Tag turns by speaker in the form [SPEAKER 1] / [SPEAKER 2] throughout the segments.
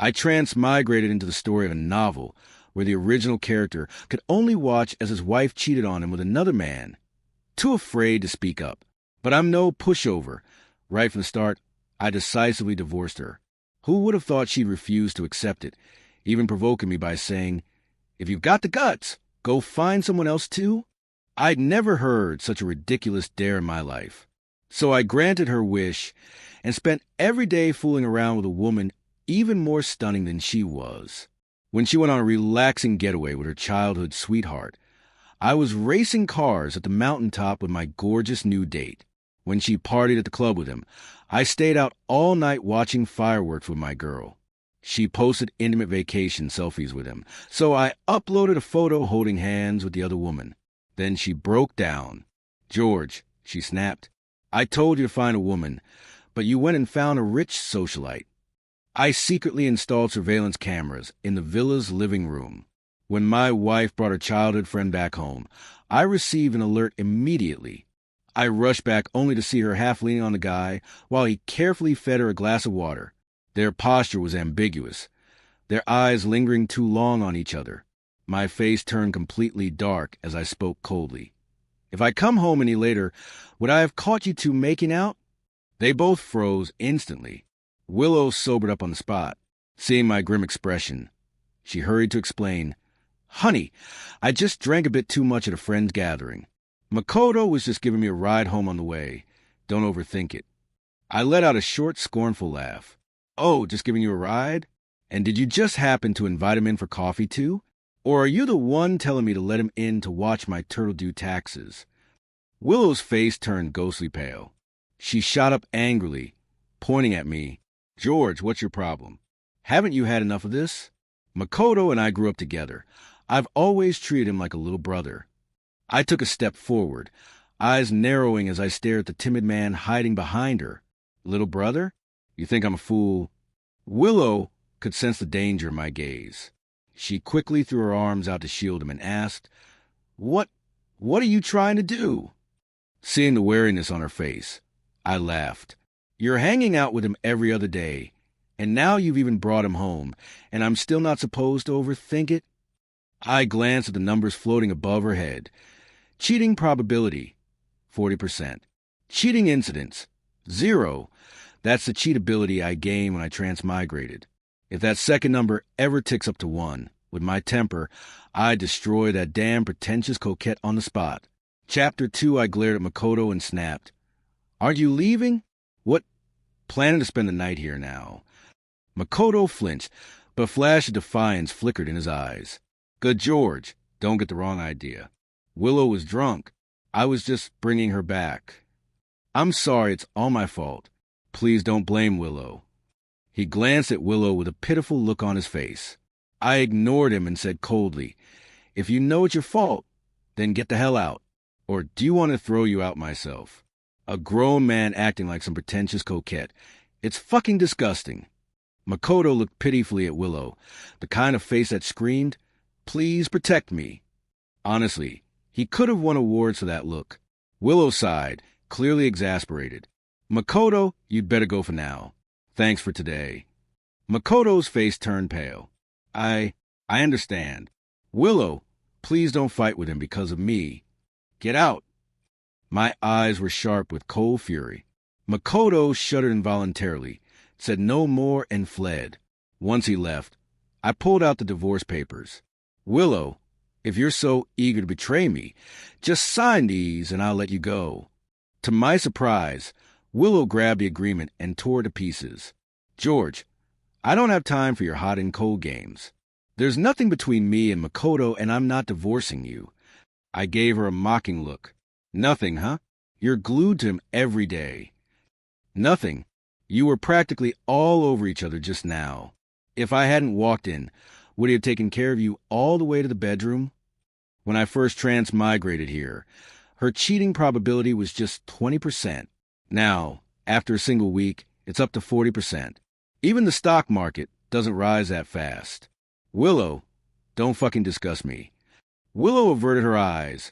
[SPEAKER 1] I transmigrated into the story of a novel where the original character could only watch as his wife cheated on him with another man, too afraid to speak up. But I'm no pushover. Right from the start, I decisively divorced her. Who would have thought she'd refuse to accept it, even provoking me by saying, "If you've got the guts, go find someone else too?" I'd never heard such a ridiculous dare in my life. So I granted her wish and spent every day fooling around with a woman even more stunning than she was. When she went on a relaxing getaway with her childhood sweetheart, I was racing cars at the mountaintop with my gorgeous new date. When she partied at the club with him, I stayed out all night watching fireworks with my girl. She posted intimate vacation selfies with him, so I uploaded a photo holding hands with the other woman. Then she broke down. "George," she snapped, "I told you to find a woman, but you went and found a rich socialite." I secretly installed surveillance cameras in the villa's living room. When my wife brought her childhood friend back home, I received an alert immediately. I rushed back only to see her half leaning on the guy while he carefully fed her a glass of water. Their posture was ambiguous, their eyes lingering too long on each other. My face turned completely dark as I spoke coldly. "If I come home any later, would I have caught you two making out?" They both froze instantly. Willow sobered up on the spot. Seeing my grim expression, she hurried to explain, "Honey, I just drank a bit too much at a friend's gathering. Makoto was just giving me a ride home on the way. Don't overthink it." I let out a short, scornful laugh. "Oh, just giving you a ride? And did you just happen to invite him in for coffee, too? Or are you the one telling me to let him in to watch my turtle do taxes?" Willow's face turned ghostly pale. She shot up angrily, pointing at me. "George, what's your problem? Haven't you had enough of this? Makoto and I grew up together. I've always treated him like a little brother." I took a step forward, eyes narrowing as I stared at the timid man hiding behind her. "Little brother? You think I'm a fool?" Willow could sense the danger in my gaze. She quickly threw her arms out to shield him and asked, What are you trying to do?" Seeing the wariness on her face, I laughed. "You're hanging out with him every other day, and now you've even brought him home, and I'm still not supposed to overthink it?" I glanced at the numbers floating above her head. Cheating probability, 40%. Cheating incidents, 0. That's the cheatability I gained when I transmigrated. If that second number ever ticks up to 1, with my temper, I'd destroy that damn pretentious coquette on the spot. Chapter 2, I glared at Makoto and snapped, "Aren't you leaving?" "What? Planning to spend the night here now." Makoto flinched, but a flash of defiance flickered in his eyes. "Good George, don't get the wrong idea. Willow was drunk. I was just bringing her back. I'm sorry, it's all my fault. Please don't blame Willow." He glanced at Willow with a pitiful look on his face. I ignored him and said coldly, "If you know it's your fault, then get the hell out. Or do you want to throw you out myself?" A grown man acting like some pretentious coquette. It's fucking disgusting. Makoto looked pitifully at Willow, the kind of face that screamed, "Please protect me." Honestly, he could have won awards for that look. Willow sighed, clearly exasperated. "Makoto, you'd better go for now. Thanks for today." Makoto's face turned pale. I understand. Willow, please don't fight with him because of me. Get out." My eyes were sharp with cold fury. Makoto shuddered involuntarily, said no more, and fled. Once he left, I pulled out the divorce papers. "Willow, if you're so eager to betray me, just sign these and I'll let you go." To my surprise, Willow grabbed the agreement and tore it to pieces. "George, I don't have time for your hot and cold games. There's nothing between me and Makoto, and I'm not divorcing you." I gave her a mocking look. "Nothing, huh? You're glued to him every day." "Nothing. You were practically all over each other just now. If I hadn't walked in, would he have taken care of you all the way to the bedroom? When I first transmigrated here, her cheating probability was just 20%. Now, after a single week, it's up to 40%. Even the stock market doesn't rise that fast. Willow, don't fucking discuss me." Willow averted her eyes,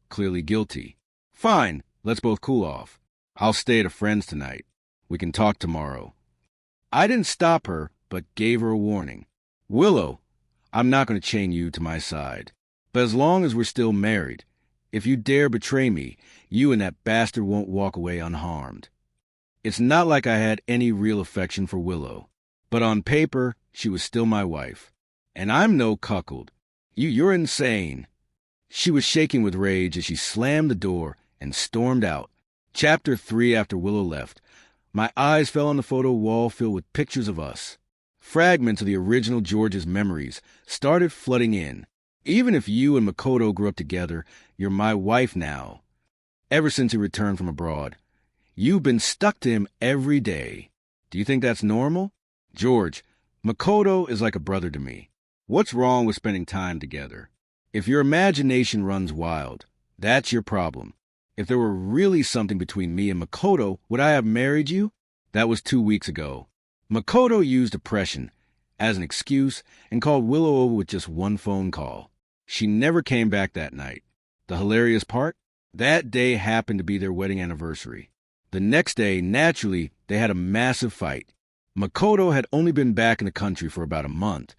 [SPEAKER 1] clearly guilty. "Fine, let's both cool off. I'll stay at a friend's tonight. We can talk tomorrow." I didn't stop her, but gave her a warning. Willow, I'm not going to chain you to my side. But as long as we're still married, if you dare betray me, you and that bastard won't walk away unharmed. It's not like I had any real affection for Willow, but on paper, she was still my wife. And I'm no cuckold. You're insane. She was shaking with rage as she slammed the door and stormed out. Chapter 3 after Willow left, my eyes fell on the photo wall filled with pictures of us. Fragments of the original George's memories started flooding in. Even if you and Makoto grew up together, you're my wife now. Ever since he returned from abroad, you've been stuck to him every day. Do you think that's normal? George, Makoto is like a brother to me. What's wrong with spending time together? If your imagination runs wild, that's your problem. If there were really something between me and Makoto, would I have married you? That was 2 weeks ago. Makoto used depression as an excuse and called Willow over with just one phone call. She never came back that night. The hilarious part? That day happened to be their wedding anniversary. The next day, naturally, they had a massive fight. Makoto had only been back in the country for about a month,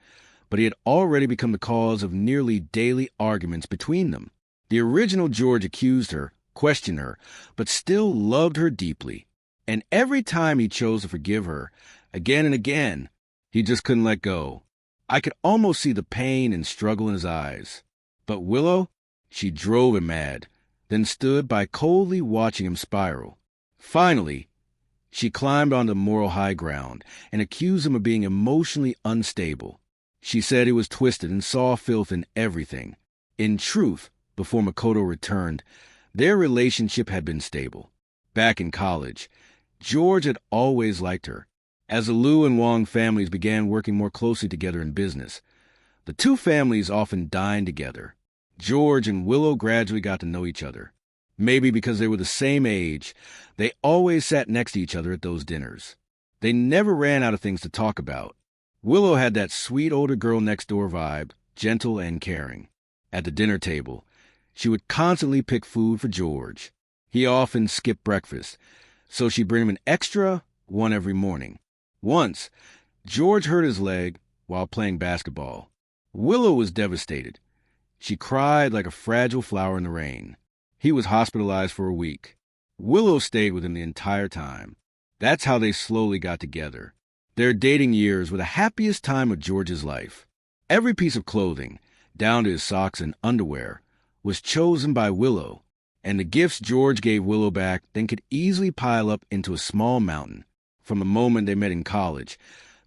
[SPEAKER 1] but he had already become the cause of nearly daily arguments between them. The original George accused her, questioned her, but still loved her deeply. And every time he chose to forgive her, again and again, he just couldn't let go. I could almost see the pain and struggle in his eyes. But Willow, she drove him mad, then stood by coldly watching him spiral. Finally, she climbed on the moral high ground and accused him of being emotionally unstable. She said he was twisted and saw filth in everything. In truth, before Makoto returned, their relationship had been stable. Back in college, George had always liked her. As the Liu and Wang families began working more closely together in business, the two families often dined together. George and Willow gradually got to know each other. Maybe because they were the same age, they always sat next to each other at those dinners. They never ran out of things to talk about. Willow had that sweet older girl next door vibe, gentle and caring. At the dinner table, she would constantly pick food for George. He often skipped breakfast, so she'd bring him an extra one every morning. Once, George hurt his leg while playing basketball. Willow was devastated. She cried like a fragile flower in the rain. He was hospitalized for a week. Willow stayed with him the entire time. That's how they slowly got together. Their dating years were the happiest time of George's life. Every piece of clothing, down to his socks and underwear, was chosen by Willow, and the gifts George gave Willow back then could easily pile up into a small mountain. From the moment they met in college,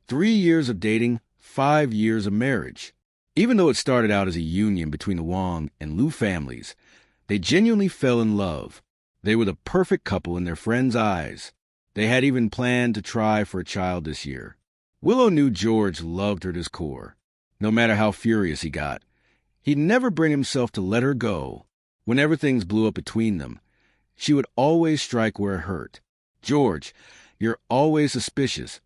[SPEAKER 1] 3 years of dating, 5 years of marriage. Even though it started out as a union between the Wang and Liu families, they genuinely fell in love. They were the perfect couple in their friends' eyes. They had even planned to try for a child this year. Willow knew George loved her to his core. No matter how furious he got, he'd never bring himself to let her go. Whenever things blew up between them, she would always strike where it hurt. George, you're always suspicious,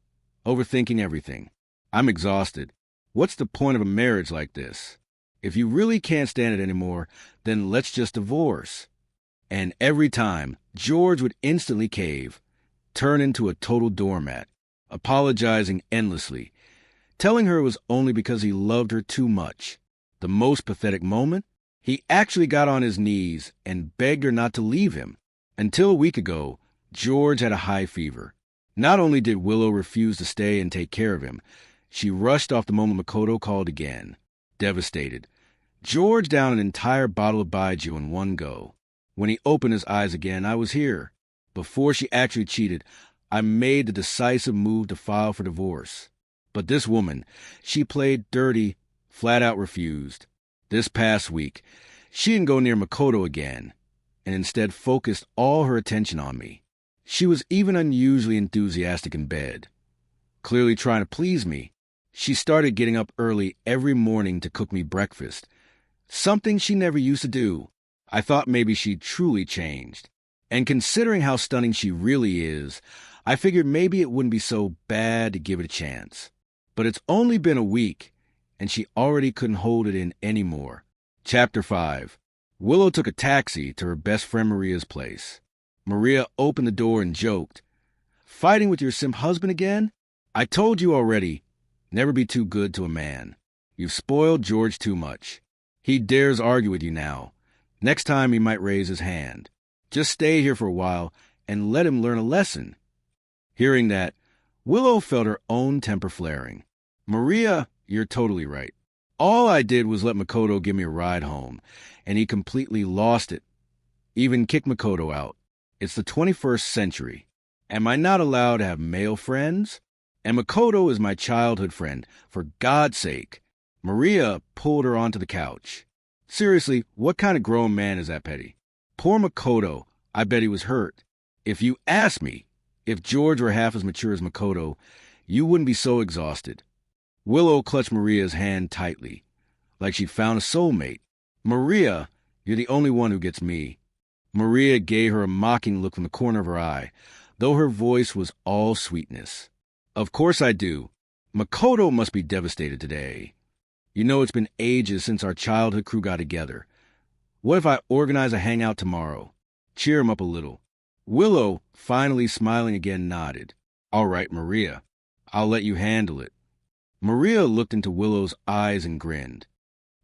[SPEAKER 1] overthinking everything. I'm exhausted. What's the point of a marriage like this? If you really can't stand it anymore, then let's just divorce. And every time, George would instantly cave, turn into a total doormat, apologizing endlessly, telling her it was only because he loved her too much. The most pathetic moment? He actually got on his knees and begged her not to leave him. Until a week ago, George had a high fever. Not only did Willow refuse to stay and take care of him, she rushed off the moment Makoto called again. Devastated, George downed an entire bottle of baijiu in one go. When he opened his eyes again, I was here. Before she actually cheated, I made the decisive move to file for divorce. But this woman, she played dirty, flat out refused. This past week, she didn't go near Makoto again, and instead focused all her attention on me. She was even unusually enthusiastic in bed. Clearly trying to please me, she started getting up early every morning to cook me breakfast, something she never used to do. I thought maybe she'd truly changed. And considering how stunning she really is, I figured maybe it wouldn't be so bad to give it a chance. But it's only been a week, and she already couldn't hold it in anymore. Chapter 5. Willow took a taxi to her best friend Maria's place. Maria opened the door and joked, "Fighting with your simp husband again? I told you already, Never be too good to a man. You've spoiled George too much. He dares argue with you now. Next time he might raise his hand. Just stay here for a while and let him learn a lesson." Hearing that, Willow felt her own temper flaring. "Maria, you're totally right. All I did was let Makoto give me a ride home, and he completely lost it. Even kicked Makoto out. It's the 21st century. Am I not allowed to have male friends? And Makoto is my childhood friend, for God's sake." Maria pulled her onto the couch. "Seriously, what kind of grown man is that petty? Poor Makoto, I bet he was hurt. If you ask me, if George were half as mature as Makoto, you wouldn't be so exhausted." Willow clutched Maria's hand tightly, like she'd found a soulmate. "Maria, you're the only one who gets me." Maria gave her a mocking look from the corner of her eye, though her voice was all sweetness. "Of course I do. Makoto must be devastated today. You know it's been ages since our childhood crew got together. What if I organize a hangout tomorrow? Cheer him up a little." Willow, finally smiling again, nodded. "All right, Maria. I'll let you handle it." Maria looked into Willow's eyes and grinned.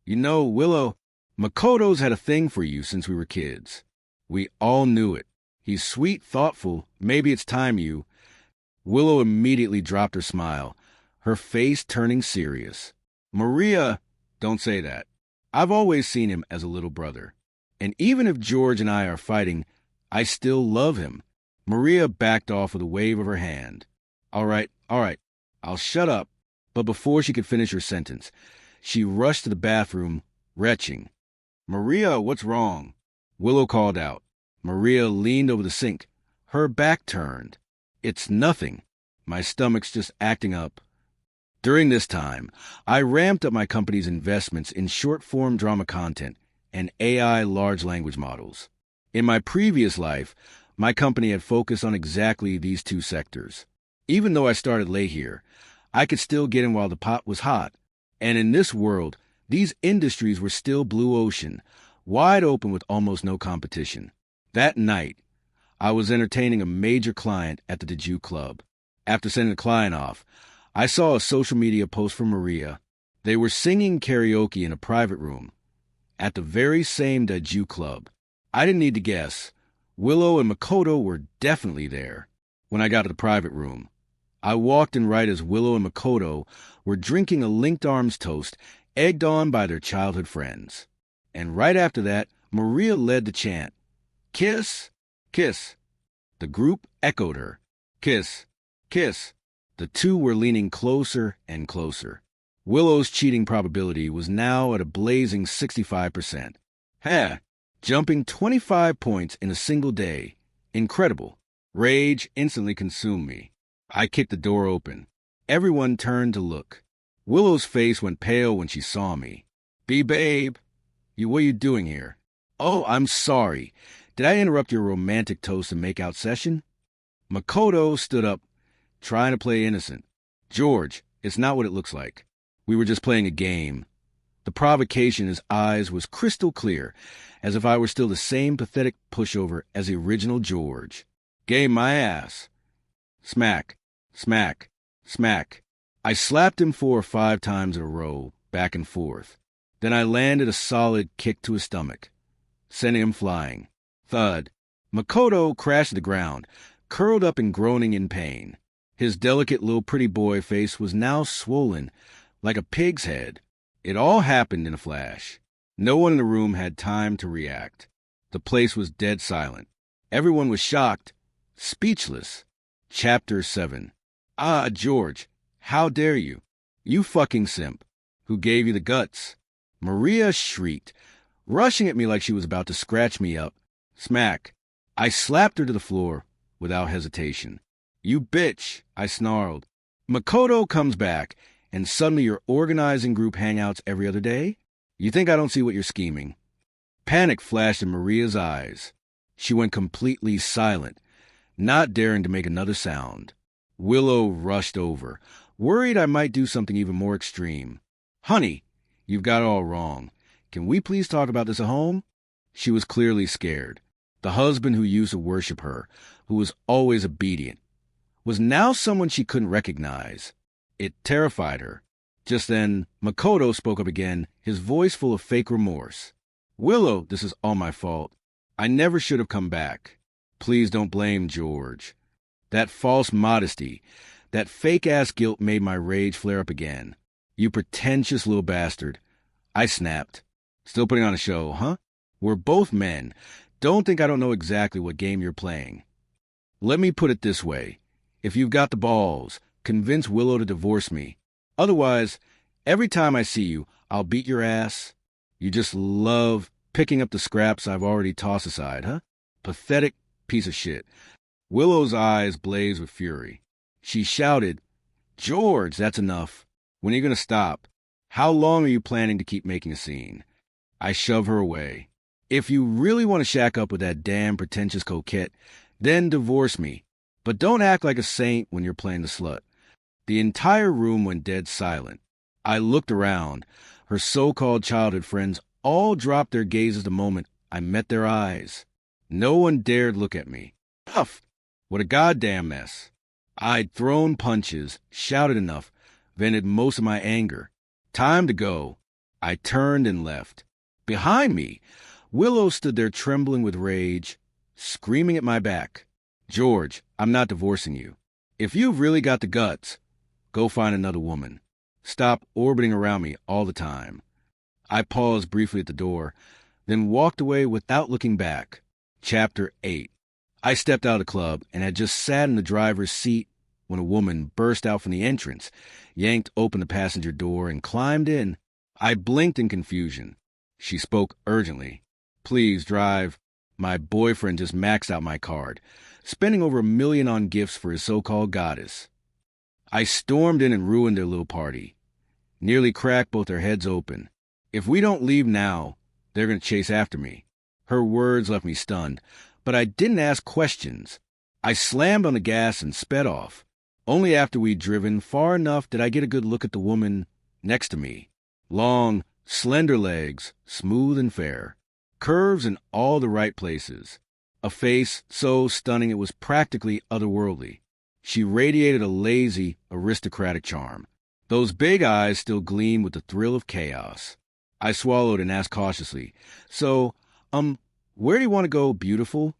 [SPEAKER 1] "You know, Willow, Makoto's had a thing for you since we were kids. We all knew it. He's sweet, thoughtful. Maybe it's time you—" Willow immediately dropped her smile, her face turning serious. "Maria, don't say that. I've always seen him as a little brother. And even if George and I are fighting, I still love him." Maria backed off with a wave of her hand. All right, I'll shut up." But before she could finish her sentence, she rushed to the bathroom, retching. "Maria, what's wrong?" Willow called out. Maria leaned over the sink, her back turned. "It's nothing. My stomach's just acting up." During this time, I ramped up my company's investments in short-form drama content and AI large language models. In my previous life, my company had focused on exactly these two sectors. Even though I started late here, I could still get in while the pot was hot. And in this world, these industries were still blue ocean, wide open with almost no competition. That night, I was entertaining a major client at the Daju Club. After sending the client off, I saw a social media post from Maria. They were singing karaoke in a private room at the very same Daju Club. I didn't need to guess. Willow and Makoto were definitely there. When I got to the private room, I walked in right as Willow and Makoto were drinking a linked arms toast, egged on by their childhood friends. And right after that, Maria led the chant. "Kiss, kiss." The group echoed her. "Kiss, kiss." The two were leaning closer and closer. Willow's cheating probability was now at a blazing 65%. Jumping 25 points in a single day. Incredible. Rage instantly consumed me. I kicked the door open. Everyone turned to look. Willow's face went pale when she saw me. "Babe, what are you doing here?" "Oh, I'm sorry. Did I interrupt your romantic toast and make-out session?" Makoto stood up, trying to play innocent. "George, it's not what it looks like. We were just playing a game." The provocation in his eyes was crystal clear, as if I were still the same pathetic pushover as the original George. "Game my ass." Smack, smack, smack. I slapped him 4 or 5 times in a row, back and forth. Then I landed a solid kick to his stomach, sending him flying. Thud. Makoto crashed to the ground, curled up and groaning in pain. His delicate little pretty boy face was now swollen, like a pig's head. It all happened in a flash. No one in the room had time to react. The place was dead silent. Everyone was shocked, speechless. Chapter 7. "Ah, George, how dare you? You fucking simp. Who gave you the guts?" Maria shrieked, rushing at me like she was about to scratch me up. Smack. I slapped her to the floor without hesitation. "You bitch," I snarled. "Makoto comes back, and suddenly you're organizing group hangouts every other day? You think I don't see what you're scheming?" Panic flashed in Maria's eyes. She went completely silent, not daring to make another sound. Willow rushed over, worried I might do something even more extreme. "Honey, you've got it all wrong. Can we please talk about this at home?" She was clearly scared. The husband who used to worship her, who was always obedient, was now someone she couldn't recognize. It terrified her. Just then, Makoto spoke up again, his voice full of fake remorse. Willow, this is all my fault. I never should have come back. Please don't blame George. That false modesty, that fake-ass guilt made my rage flare up again. You pretentious little bastard. I snapped. Still putting on a show, huh? We're both men. Don't think I don't know exactly what game you're playing. Let me put it this way. If you've got the balls, convince Willow to divorce me. Otherwise, every time I see you, I'll beat your ass. You just love picking up the scraps I've already tossed aside, huh? Pathetic piece of shit. Willow's eyes blazed with fury. She shouted, George, that's enough. When are you going to stop? How long are you planning to keep making a scene? I shove her away. If you really want to shack up with that damn pretentious coquette, then divorce me. But don't act like a saint when you're playing the slut. The entire room went dead silent. I looked around. Her so-called childhood friends all dropped their gazes the moment I met their eyes. No one dared look at me. Huff! What a goddamn mess. I'd thrown punches, shouted enough, vented most of my anger. Time to go. I turned and left. Behind me, Willow stood there trembling with rage, screaming at my back. George, I'm not divorcing you. If you've really got the guts, go find another woman. Stop orbiting around me all the time. I paused briefly at the door, then walked away without looking back. Chapter 8. I stepped out of the club and had just sat in the driver's seat when a woman burst out from the entrance, yanked open the passenger door, and climbed in. I blinked in confusion. She spoke urgently. Please drive. My boyfriend just maxed out my card, spending over $1 million on gifts for his so-called goddess. I stormed in and ruined their little party. Nearly cracked both their heads open. If we don't leave now, they're going to chase after me. Her words left me stunned, but I didn't ask questions. I slammed on the gas and sped off. Only after we'd driven far enough did I get a good look at the woman next to me. Long, slender legs, smooth and fair. Curves in all the right places. A face so stunning it was practically otherworldly. She radiated a lazy, aristocratic charm. Those big eyes still gleamed with the thrill of chaos. I swallowed and asked cautiously, So, where do you want to go, beautiful?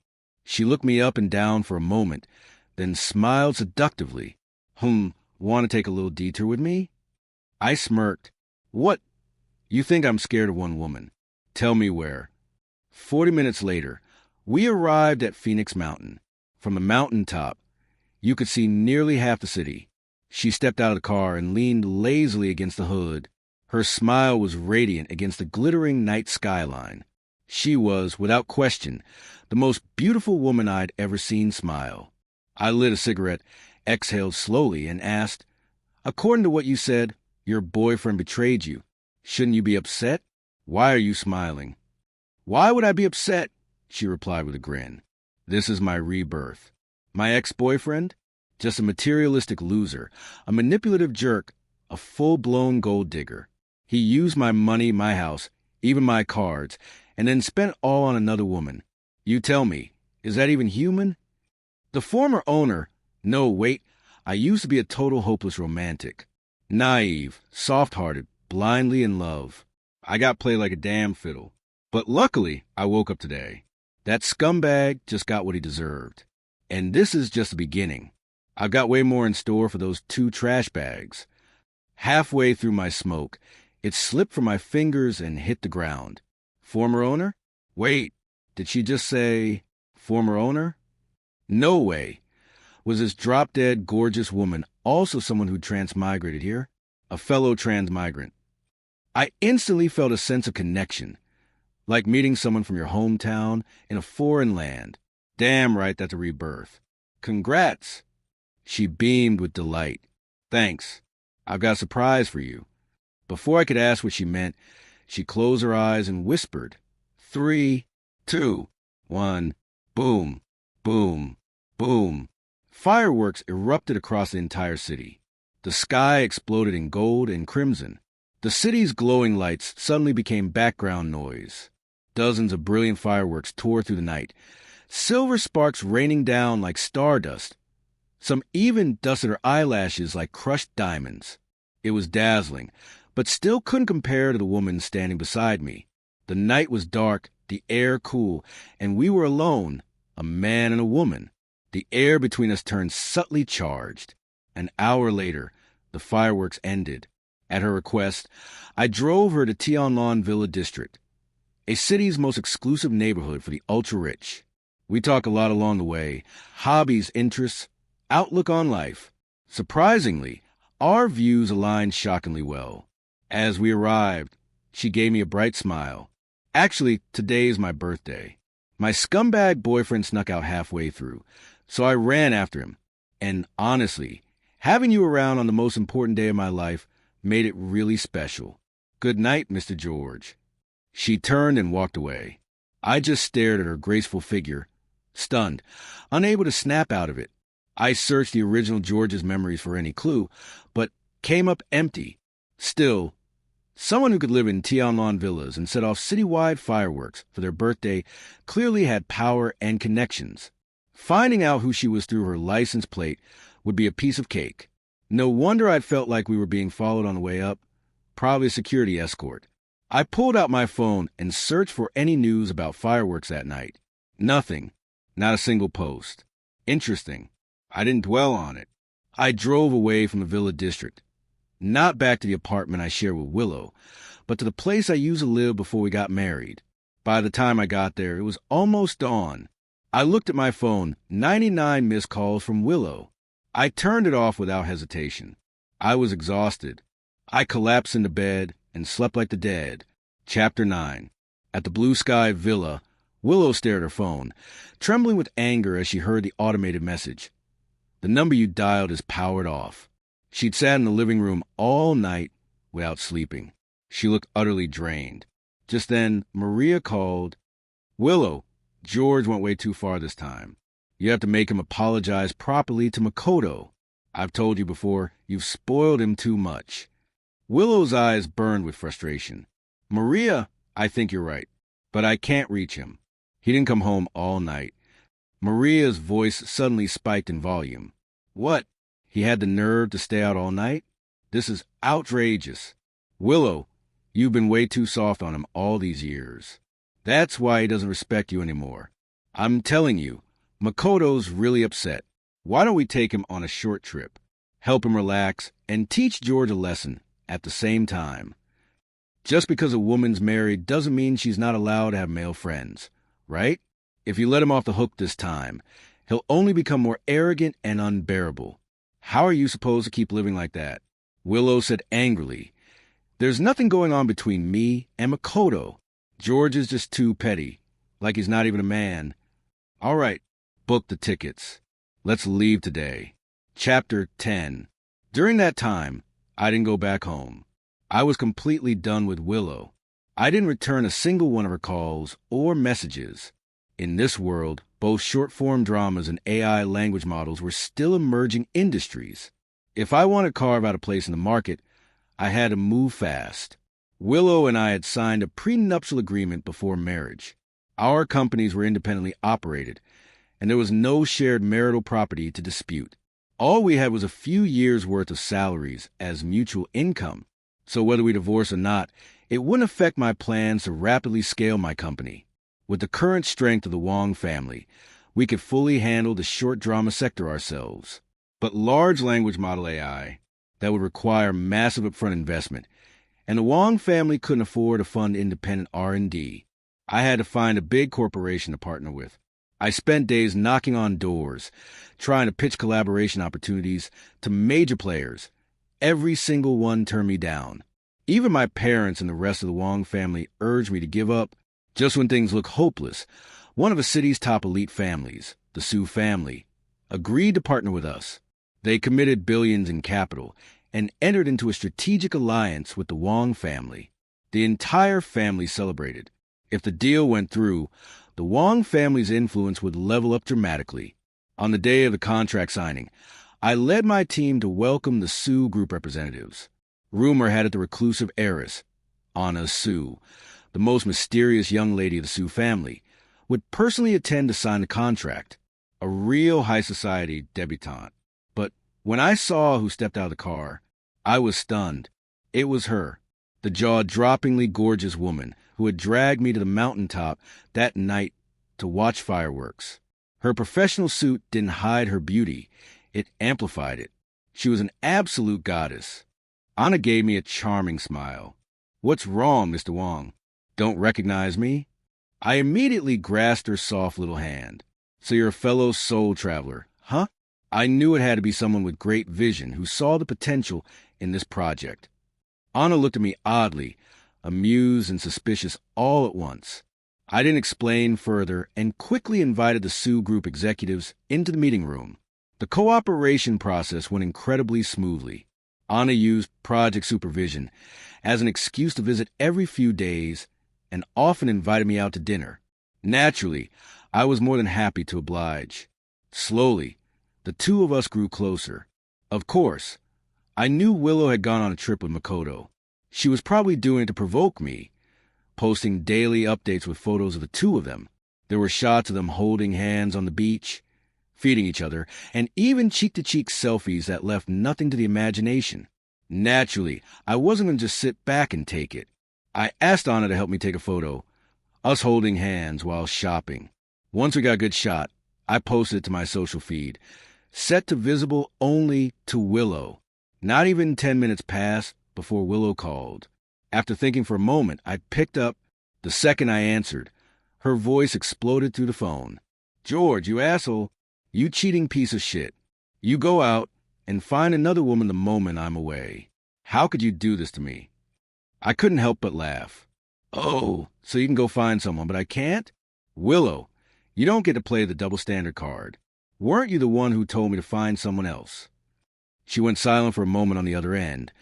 [SPEAKER 1] She looked me up and down for a moment, then smiled seductively. Want to take a little detour with me? I smirked. What? You think I'm scared of one woman. Tell me where. 40 minutes later, we arrived at Phoenix Mountain. From the mountaintop, you could see nearly half the city. She stepped out of the car and leaned lazily against the hood. Her smile was radiant against the glittering night skyline. She was, without question, the most beautiful woman I'd ever seen smile. I lit a cigarette, exhaled slowly, and asked, According to what you said, your boyfriend betrayed you. Shouldn't you be upset? Why are you smiling? Why would I be upset? She replied with a grin. This is my rebirth. My ex-boyfriend? Just a materialistic loser, a manipulative jerk, a full-blown gold digger. He used my money, my house, even my cards, and then spent all on another woman. You tell me, is that even human? The former owner, no, wait, I used to be a total hopeless romantic. Naive, soft-hearted, blindly in love. I got played like a damn fiddle. But luckily, I woke up today. That scumbag just got what he deserved. And this is just the beginning. I've got way more in store for those 2 trash bags. Halfway through my smoke, it slipped from my fingers and hit the ground. Former owner? Wait, did she just say former owner? No way. Was this drop-dead, gorgeous woman also someone who transmigrated here? A fellow transmigrant. I instantly felt a sense of connection, like meeting someone from your hometown in a foreign land. Damn right, that's a rebirth. Congrats. She beamed with delight. Thanks. I've got a surprise for you. Before I could ask what she meant, she closed her eyes and whispered, 3, 2, 1, boom, boom, boom. Fireworks erupted across the entire city. The sky exploded in gold and crimson. The city's glowing lights suddenly became background noise. Dozens of brilliant fireworks tore through the night, silver sparks raining down like stardust. Some even dusted her eyelashes like crushed diamonds. It was dazzling, but still couldn't compare to the woman standing beside me. The night was dark, the air cool, and we were alone, a man and a woman. The air between us turned subtly charged. An hour later, the fireworks ended. At her request, I drove her to Tianlong Villa District, a city's most exclusive neighborhood for the ultra-rich. We talk a lot along the way, hobbies, interests, outlook on life. Surprisingly, our views aligned shockingly well. As we arrived, she gave me a bright smile. Actually, today is my birthday. My scumbag boyfriend snuck out halfway through, so I ran after him. And honestly, having you around on the most important day of my life made it really special. Good night, Mr. George. She turned and walked away. I just stared at her graceful figure, stunned, unable to snap out of it. I searched the original George's memories for any clue, but came up empty. Still, someone who could live in Tianlong villas and set off citywide fireworks for their birthday clearly had power and connections. Finding out who she was through her license plate would be a piece of cake. No wonder I'd felt like we were being followed on the way up. Probably a security escort. I pulled out my phone and searched for any news about fireworks that night. Nothing. Not a single post. Interesting. I didn't dwell on it. I drove away from the Villa District. Not back to the apartment I shared with Willow, but to the place I used to live before we got married. By the time I got there, it was almost dawn. I looked at my phone, 99 missed calls from Willow. I turned it off without hesitation. I was exhausted. I collapsed into bed and slept like the dead. Chapter 9. At the Blue Sky Villa, Willow stared at her phone, trembling with anger as she heard the automated message. The number you dialed is powered off. She'd sat in the living room all night without sleeping. She looked utterly drained. Just then, Maria called. Willow, George went way too far this time. You have to make him apologize properly to Makoto. I've told you before, you've spoiled him too much. Willow's eyes burned with frustration. Maria, I think you're right, but I can't reach him. He didn't come home all night. Maria's voice suddenly spiked in volume. What? He had the nerve to stay out all night? This is outrageous. Willow, you've been way too soft on him all these years. That's why he doesn't respect you anymore. I'm telling you, Makoto's really upset. Why don't we take him on a short trip, help him relax, and teach George a lesson at the same time? Just because a woman's married doesn't mean she's not allowed to have male friends, right? If you let him off the hook this time, he'll only become more arrogant and unbearable. How are you supposed to keep living like that? Willow said angrily. There's nothing going on between me and Makoto. George is just too petty, like he's not even a man. All right, book the tickets. Let's leave today. Chapter 10. During that time, I didn't go back home. I was completely done with Willow. I didn't return a single one of her calls or messages. In this world, both short-form dramas and AI language models were still emerging industries. If I wanted to carve out a place in the market, I had to move fast. Willow and I had signed a prenuptial agreement before marriage. Our companies were independently operated, and there was no shared marital property to dispute. All we had was a few years' worth of salaries as mutual income. So whether we divorced or not, it wouldn't affect my plans to rapidly scale my company. With the current strength of the Wong family, we could fully handle the short drama sector ourselves. But large language model AI, that would require massive upfront investment, and the Wong family couldn't afford to fund independent R&D. I had to find a big corporation to partner with. I spent days knocking on doors, trying to pitch collaboration opportunities to major players. Every single one turned me down. Even my parents and the rest of the Wong family urged me to give up. Just when things looked hopeless, one of the city's top elite families, the Su family, agreed to partner with us. They committed billions in capital and entered into a strategic alliance with the Wong family. The entire family celebrated. If the deal went through, the Wong family's influence would level up dramatically. On the day of the contract signing, I led my team to welcome the Su group representatives. Rumor had it the reclusive heiress, Anna Su, the most mysterious young lady of the Su family, would personally attend to sign the contract. A real high society debutante. When I saw who stepped out of the car, I was stunned. It was her, the jaw-droppingly gorgeous woman who had dragged me to the mountaintop that night to watch fireworks. Her professional suit didn't hide her beauty. It amplified it. She was an absolute goddess. Anna gave me a charming smile. "What's wrong, Mr. Wong? Don't recognize me?" I immediately grasped her soft little hand. "So you're a fellow soul traveler, huh?" I knew it had to be someone with great vision who saw the potential in this project. Anna looked at me oddly, amused and suspicious all at once. I didn't explain further and quickly invited the Sioux Group executives into the meeting room. The cooperation process went incredibly smoothly. Anna used project supervision as an excuse to visit every few days and often invited me out to dinner. Naturally, I was more than happy to oblige. Slowly, the two of us grew closer. Of course, I knew Willow had gone on a trip with Makoto. She was probably doing it to provoke me, posting daily updates with photos of the two of them. There were shots of them holding hands on the beach, feeding each other, and even cheek-to-cheek selfies that left nothing to the imagination. Naturally, I wasn't going to just sit back and take it. I asked Anna to help me take a photo, us holding hands while shopping. Once we got a good shot, I posted it to my social feed, set to visible only to Willow. Not even 10 minutes passed before Willow called. After thinking for a moment, I picked up. The second I answered, her voice exploded through the phone. "George, you asshole. You cheating piece of shit. You go out and find another woman the moment I'm away. How could you do this to me?" I couldn't help but laugh. "Oh, so you can go find someone, but I can't? Willow, you don't get to play the double standard card. Weren't you the one who told me to find someone else?" She went silent for a moment on the other end,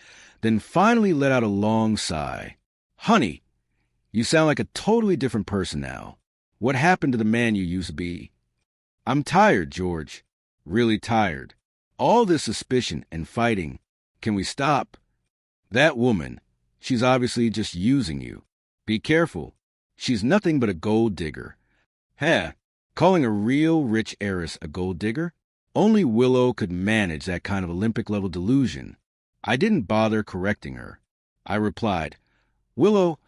[SPEAKER 1] then finally let out a long sigh. "Honey, you sound like a totally different person now. What happened to the man you used to be?" "I'm tired, George. Really tired. All this suspicion and fighting. Can we stop? That woman, she's obviously just using you. Be careful. She's nothing but a gold digger." "Heh, calling a real rich heiress a gold digger? Only Willow could manage that kind of Olympic-level delusion." I didn't bother correcting her. I replied, "Willow,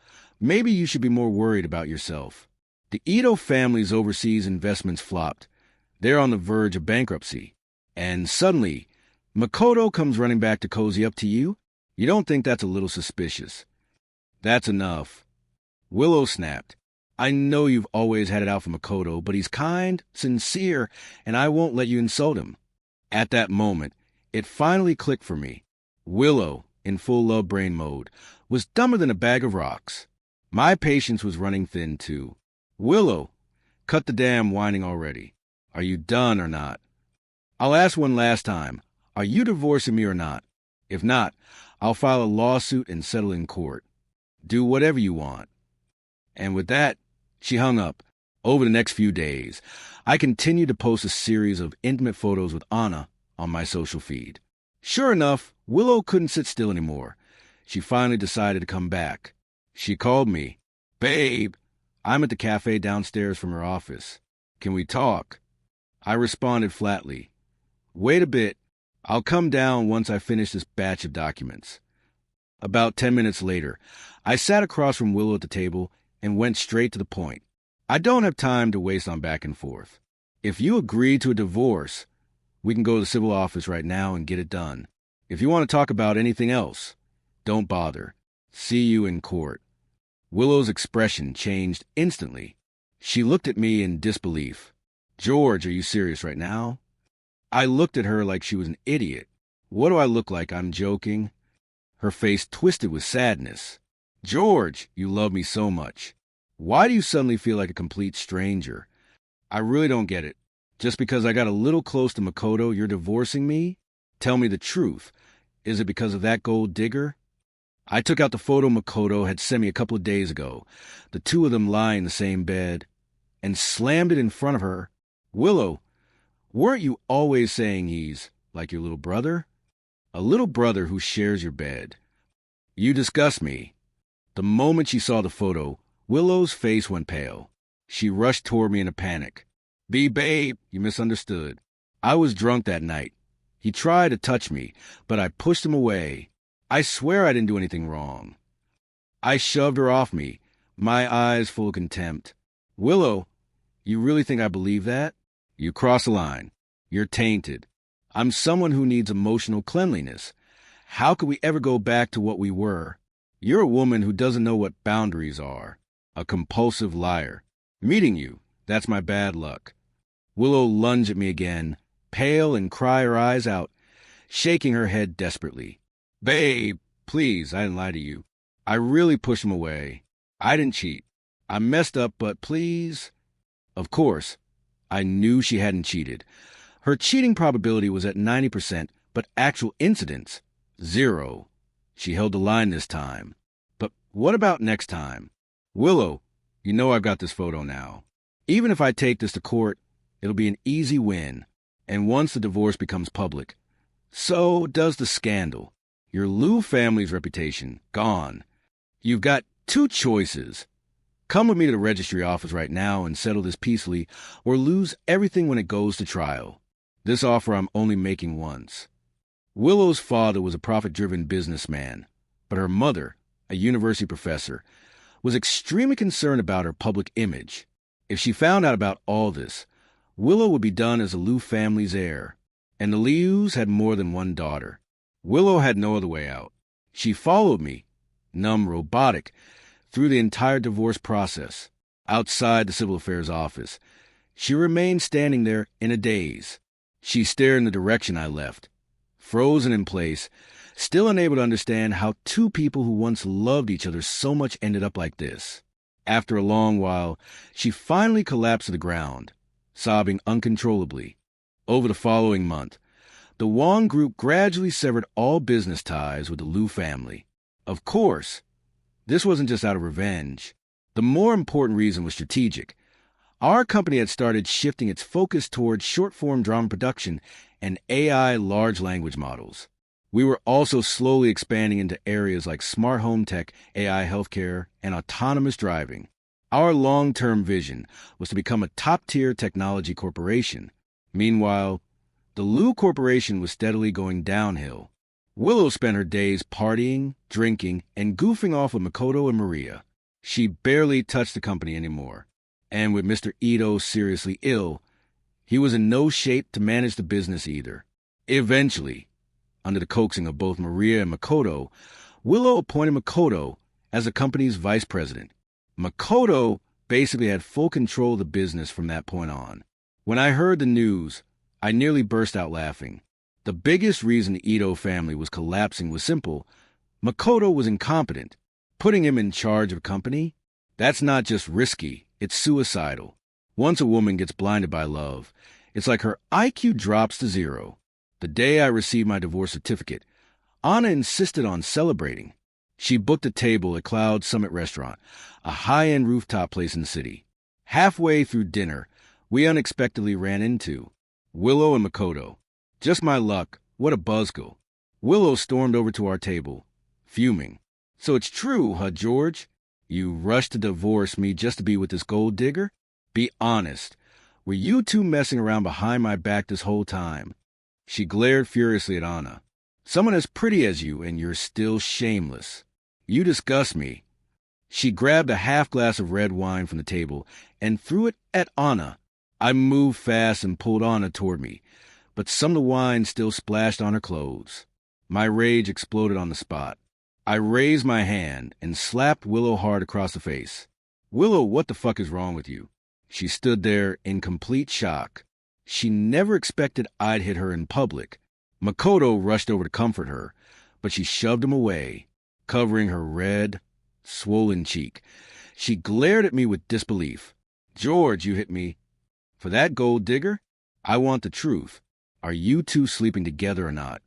[SPEAKER 1] maybe you should be more worried about yourself. The Ito family's overseas investments flopped. They're on the verge of bankruptcy. And suddenly, Makoto comes running back to cozy up to you? You don't think that's a little suspicious?" "That's enough." Willow snapped. "I know you've always had it out for Makoto, but he's kind, sincere, and I won't let you insult him." At that moment, it finally clicked for me. Willow, in full love brain mode, was dumber than a bag of rocks. My patience was running thin, too. "Willow, cut the damn whining already. Are you done or not? I'll ask one last time. Are you divorcing me or not? If not, I'll file a lawsuit and settle in court. Do whatever you want." And with that, she hung up. Over the next few days, I continued to post a series of intimate photos with Anna on my social feed. Sure enough, Willow couldn't sit still anymore. She finally decided to come back. She called me. "Babe, I'm at the cafe downstairs from her office. Can we talk?" I responded flatly, "Wait a bit. I'll come down once I finish this batch of documents." About 10 minutes later, I sat across from Willow at the table and went straight to the point. "I don't have time to waste on back and forth. If you agree to a divorce, we can go to the civil office right now and get it done. If you want to talk about anything else, don't bother. See you in court." Willow's expression changed instantly. She looked at me in disbelief. "George, are you serious right now?" I looked at her like she was an idiot. "What do I look like? I'm joking." Her face twisted with sadness. "George, you love me so much. Why do you suddenly feel like a complete stranger? I really don't get it. Just because I got a little close to Makoto, you're divorcing me? Tell me the truth. Is it because of that gold digger?" I took out the photo Makoto had sent me a couple of days ago, the two of them lying in the same bed, and slammed it in front of her. "Willow, weren't you always saying he's like your little brother? A little brother who shares your bed. You disgust me." The moment she saw the photo, Willow's face went pale. She rushed toward me in a panic. Babe, you misunderstood. I was drunk that night. He tried to touch me, but I pushed him away. I swear I didn't do anything wrong. I shoved her off me, my eyes full of contempt. Willow, you really think I believe that? You cross the line. You're tainted. I'm someone who needs emotional cleanliness. How could we ever go back to what we were? You're a woman who doesn't know what boundaries are. A compulsive liar. Meeting you, that's my bad luck. Willow lunged at me again, pale and cry her eyes out, shaking her head desperately. Babe, please, I didn't lie to you. I really pushed him away. I didn't cheat. I messed up, but please. Of course, I knew she hadn't cheated. Her cheating probability was at 90%, but actual incidents, 0. She held the line this time. But what about next time? Willow, you know I've got this photo now. Even if I take this to court, it'll be an easy win. And once the divorce becomes public, so does the scandal. Your Lou family's reputation, gone. You've got 2 choices. Come with me to the registry office right now and settle this peacefully, or lose everything when it goes to trial. This offer I'm only making once. Willow's father was a profit-driven businessman, but her mother, a university professor, was extremely concerned about her public image. If she found out about all this, Willow would be done as the Liu family's heir, and the Lius had more than one daughter. Willow had no other way out. She followed me, numb, robotic, through the entire divorce process. Outside the civil affairs office, she remained standing there in a daze. She stared in the direction I left, frozen in place, still unable to understand how 2 people who once loved each other so much ended up like this. After a long while, she finally collapsed to the ground, sobbing uncontrollably. Over the following month, the Wong group gradually severed all business ties with the Liu family. Of course, this wasn't just out of revenge. The more important reason was strategic. Our company had started shifting its focus towards short-form drama production and AI large language models. We were also slowly expanding into areas like smart home tech, AI healthcare, and autonomous driving. Our long-term vision was to become a top-tier technology corporation. Meanwhile, the Liu Corporation was steadily going downhill. Willow spent her days partying, drinking, and goofing off with Makoto and Maria. She barely touched the company anymore. And with Mr. Ito seriously ill, he was in no shape to manage the business either. Eventually, under the coaxing of both Maria and Makoto, Willow appointed Makoto as the company's vice president. Makoto basically had full control of the business from that point on. When I heard the news, I nearly burst out laughing. The biggest reason the Ito family was collapsing was simple. Makoto was incompetent. Putting him in charge of a company? That's not just risky, it's suicidal. Once a woman gets blinded by love, it's like her IQ drops to 0. The day I received my divorce certificate, Anna insisted on celebrating. She booked a table at Cloud Summit Restaurant, a high-end rooftop place in the city. Halfway through dinner, we unexpectedly ran into Willow and Makoto. Just my luck, what a buzzkill. Willow stormed over to our table, fuming. So it's true, huh, George? You rushed to divorce me just to be with this gold digger? Be honest. Were you 2 messing around behind my back this whole time? She glared furiously at Anna. Someone as pretty as you, and you're still shameless. You disgust me. She grabbed a half glass of red wine from the table and threw it at Anna. I moved fast and pulled Anna toward me, but some of the wine still splashed on her clothes. My rage exploded on the spot. I raised my hand and slapped Willow hard across the face. Willow, what the fuck is wrong with you? She stood there in complete shock. She never expected I'd hit her in public. Makoto rushed over to comfort her, but she shoved him away, covering her red, swollen cheek. She glared at me with disbelief. George, you hit me. For that gold digger? I want the truth. Are you 2 sleeping together or not?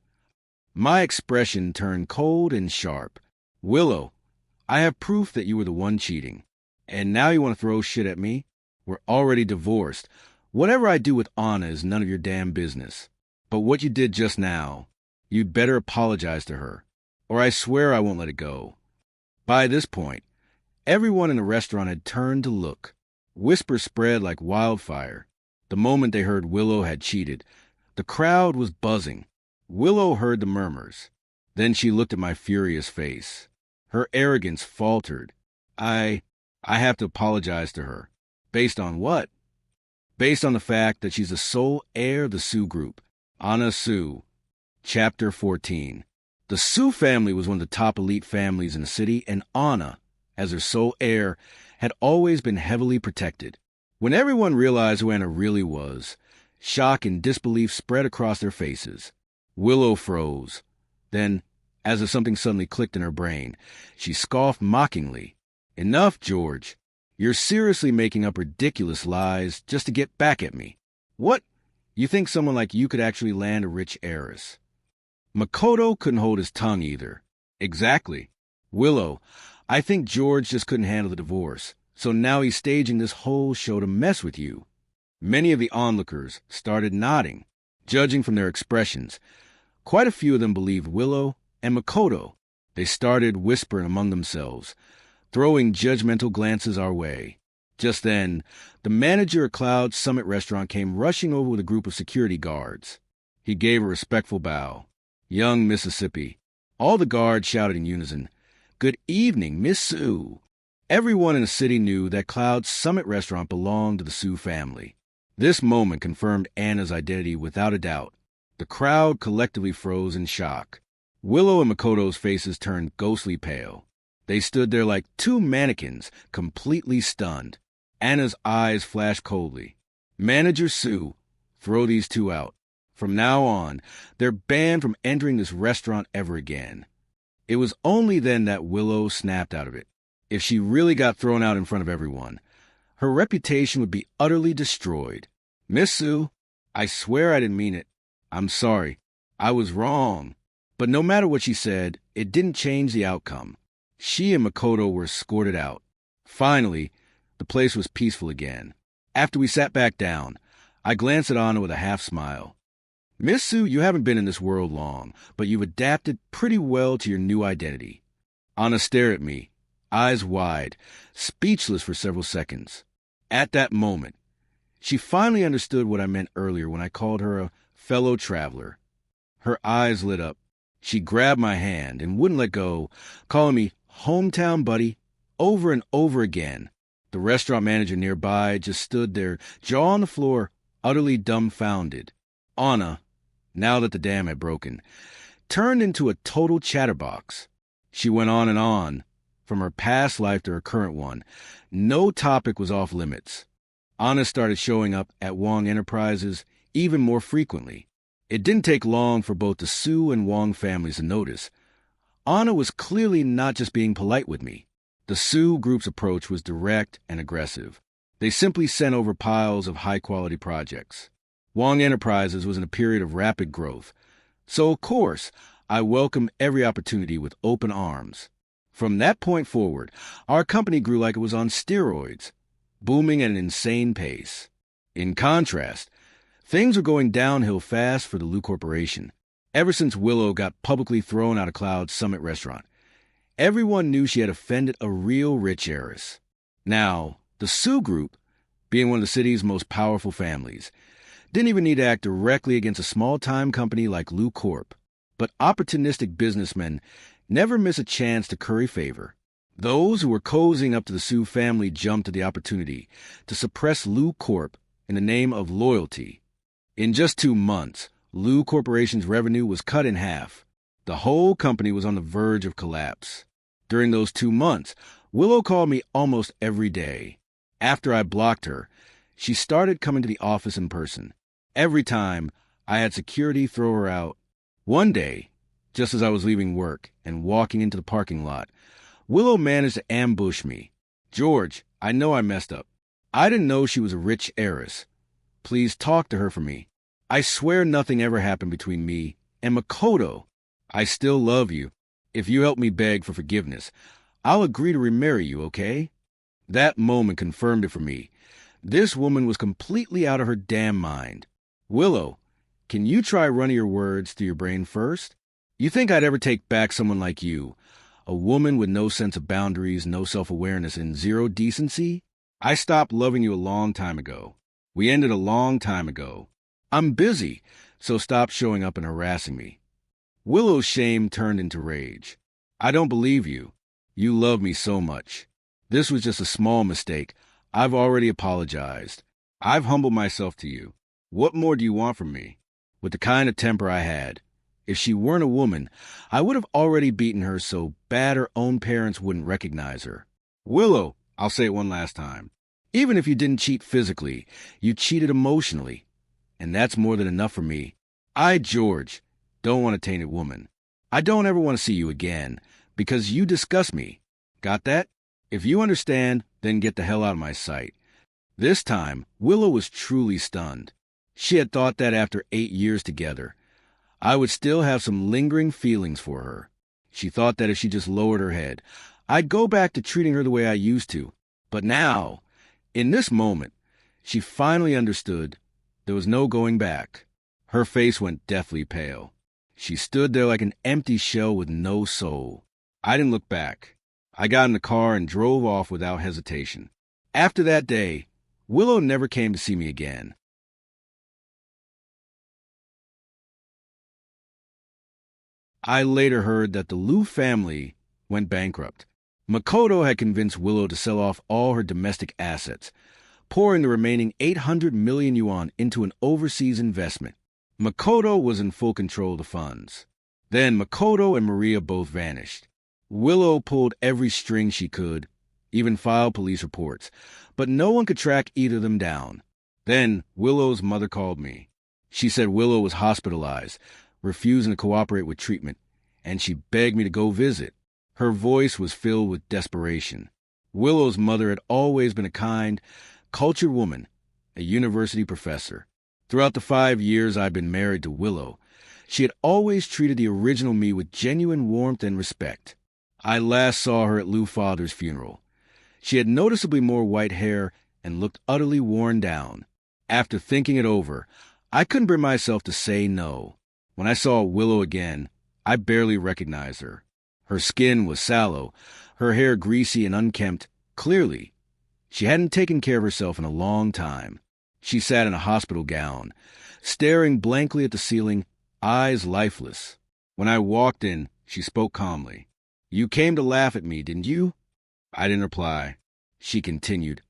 [SPEAKER 1] My expression turned cold and sharp. Willow, I have proof that you were the one cheating. And now you want to throw shit at me? We're already divorced. Whatever I do with Anna is none of your damn business. But what you did just now, you'd better apologize to her, or I swear I won't let it go. By this point, everyone in the restaurant had turned to look. Whispers spread like wildfire. The moment they heard Willow had cheated, the crowd was buzzing. Willow heard the murmurs. Then she looked at my furious face. Her arrogance faltered. I have to apologize to her. Based on what? Based on the fact that she's the sole heir of the Sue Group. Anna Sue. Chapter 14. The Sue family was one of the top elite families in the city, and Anna, as her sole heir, had always been heavily protected. When everyone realized who Anna really was, shock and disbelief spread across their faces. Willow froze. Then, as if something suddenly clicked in her brain, she scoffed mockingly. "Enough, George. You're seriously making up ridiculous lies just to get back at me. What? You think someone like you could actually land a rich heiress?" Makoto couldn't hold his tongue either. "Exactly. Willow, I think George just couldn't handle the divorce, so now he's staging this whole show to mess with you." Many of the onlookers started nodding, judging from their expressions. Quite a few of them believed Willow and Makoto. They started whispering among themselves, throwing judgmental glances our way. Just then, the manager of Cloud Summit Restaurant came rushing over with a group of security guards. He gave a respectful bow. "Young Mississippi." All the guards shouted in unison, "Good evening, Miss Sue." Everyone in the city knew that Cloud Summit Restaurant belonged to the Sue family. This moment confirmed Anna's identity without a doubt. The crowd collectively froze in shock. Willow and Makoto's faces turned ghostly pale. They stood there like two mannequins, completely stunned. Anna's eyes flashed coldly. "Manager Sue, throw these two out. From now on, they're banned from entering this restaurant ever again." It was only then that Willow snapped out of it. If she really got thrown out in front of everyone, her reputation would be utterly destroyed. "Miss Sue, I swear I didn't mean it. I'm sorry. I was wrong." But no matter what she said, it didn't change the outcome. She and Makoto were escorted out. Finally, the place was peaceful again. After we sat back down, I glanced at Anna with a half smile. "Miss Sue, you haven't been in this world long, but you've adapted pretty well to your new identity." Anna stared at me, eyes wide, speechless for several seconds. At that moment, she finally understood what I meant earlier when I called her a fellow traveler. Her eyes lit up. She grabbed my hand and wouldn't let go, calling me hometown buddy over and over again. The restaurant manager nearby just stood there, jaw on the floor, utterly dumbfounded. Anna, now that the dam had broken, turned into a total chatterbox. She went on and on, from her past life to her current one. No topic was off limits. Anna started showing up at Wong Enterprises even more frequently. It didn't take long for both the Sue and Wong families to notice. Anna was clearly not just being polite with me. The Sue group's approach was direct and aggressive. They simply sent over piles of high-quality projects. Wong Enterprises was in a period of rapid growth, so of course, I welcomed every opportunity with open arms. From that point forward, our company grew like it was on steroids, booming at an insane pace. In contrast, things were going downhill fast for the Lu Corporation. Ever since Willow got publicly thrown out of Cloud Summit Restaurant, everyone knew she had offended a real rich heiress. Now, the Sue Group, being one of the city's most powerful families, didn't even need to act directly against a small-time company like Lu Corp. But opportunistic businessmen never miss a chance to curry favor. Those who were cozying up to the Sue family jumped at the opportunity to suppress Lu Corp in the name of loyalty. In just 2 months, Lu Corporation's revenue was cut in half. The whole company was on the verge of collapse. During those 2 months, Willow called me almost every day. After I blocked her, she started coming to the office in person. Every time, I had security throw her out. One day, just as I was leaving work and walking into the parking lot, Willow managed to ambush me. "George, I know I messed up. I didn't know she was a rich heiress. Please talk to her for me. I swear nothing ever happened between me and Makoto. I still love you. If you help me beg for forgiveness, I'll agree to remarry you, okay?" That moment confirmed it for me. This woman was completely out of her damn mind. "Willow, can you try running your words through your brain first? You think I'd ever take back someone like you, a woman with no sense of boundaries, no self-awareness, and zero decency? I stopped loving you a long time ago. We ended a long time ago. I'm busy, so stop showing up and harassing me. Willow's shame turned into rage. I don't believe you. You love me so much. This was just a small mistake. I've already apologized. I've humbled myself to you. What more do you want from me? With the kind of temper I had, if she weren't a woman, I would have already beaten her so bad her own parents wouldn't recognize her. Willow, I'll say it one last time. Even if you didn't cheat physically, you cheated emotionally. And that's more than enough for me. I, George, don't want a tainted woman. I don't ever want to see you again, because you disgust me. Got that? If you understand, then get the hell out of my sight. This time, Willow was truly stunned. She had thought that after 8 years together, I would still have some lingering feelings for her. She thought that if she just lowered her head, I'd go back to treating her the way I used to. But now, in this moment, she finally understood there was no going back. Her face went deathly pale. She stood there like an empty shell with no soul. I didn't look back. I got in the car and drove off without hesitation. After that day, Willow never came to see me again. I later heard that the Liu family went bankrupt. Makoto had convinced Willow to sell off all her domestic assets, pouring the remaining 800 million yuan into an overseas investment. Makoto was in full control of the funds. Then Makoto and Maria both vanished. Willow pulled every string she could, even filed police reports, but no one could track either of them down. Then Willow's mother called me. She said Willow was hospitalized, refusing to cooperate with treatment, and she begged me to go visit. Her voice was filled with desperation. Willow's mother had always been a kind, cultured woman, a university professor. Throughout the 5 years I'd been married to Willow, she had always treated the original me with genuine warmth and respect. I last saw her at Liu father's funeral. She had noticeably more white hair and looked utterly worn down. After thinking it over, I couldn't bring myself to say no. When I saw Willow again, I barely recognized her. Her skin was sallow, her hair greasy and unkempt. Clearly, she hadn't taken care of herself in a long time. She sat in a hospital gown, staring blankly at the ceiling, eyes lifeless. When I walked in, she spoke calmly. "You came to laugh at me, didn't you?" I didn't reply. She continued.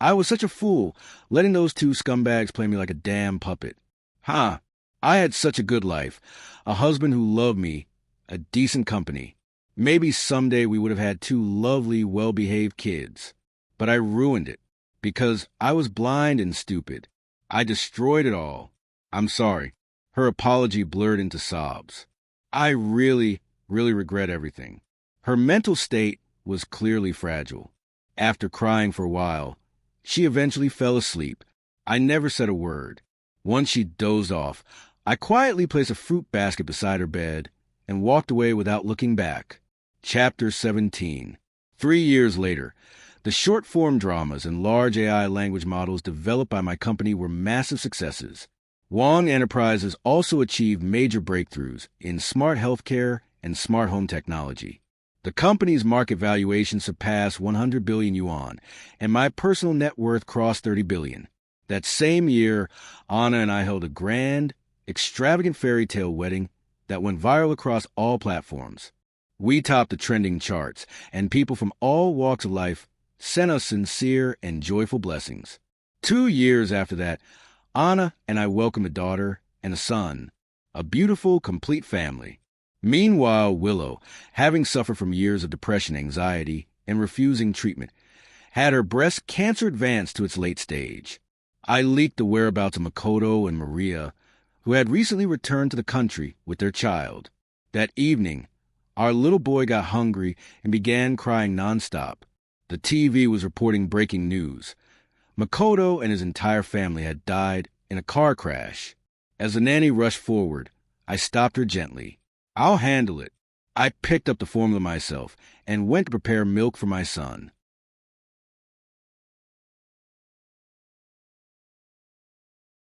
[SPEAKER 1] "I was such a fool, letting those two scumbags play me like a damn puppet. I had such a good life, a husband who loved me, a decent company. Maybe someday we would have had 2 lovely, well-behaved kids. But I ruined it, because I was blind and stupid. I destroyed it all. I'm sorry." Her apology blurred into sobs. "I really regret everything." Her mental state was clearly fragile. After crying for a while, she eventually fell asleep. I never said a word. Once she dozed off, I quietly placed a fruit basket beside her bed and walked away without looking back. Chapter 17. 3 years later, the short-form dramas and large AI language models developed by my company were massive successes. Wong Enterprises also achieved major breakthroughs in smart healthcare and smart home technology. The company's market valuation surpassed 100 billion yuan, and my personal net worth crossed 30 billion. That same year, Anna and I held a grand, extravagant fairy tale wedding that went viral across all platforms. We topped the trending charts, and people from all walks of life sent us sincere and joyful blessings. 2 years after that, Anna and I welcomed a daughter and a son, a beautiful, complete family. Meanwhile, Willow, having suffered from years of depression, anxiety, and refusing treatment, had her breast cancer advanced to its late stage. I leaked the whereabouts of Makoto and Maria, who had recently returned to the country with their child. That evening, our little boy got hungry and began crying nonstop. The TV was reporting breaking news. Makoto and his entire family had died in a car crash. As the nanny rushed forward, I stopped her gently. "I'll handle it." I picked up the formula myself and went to prepare milk for my son.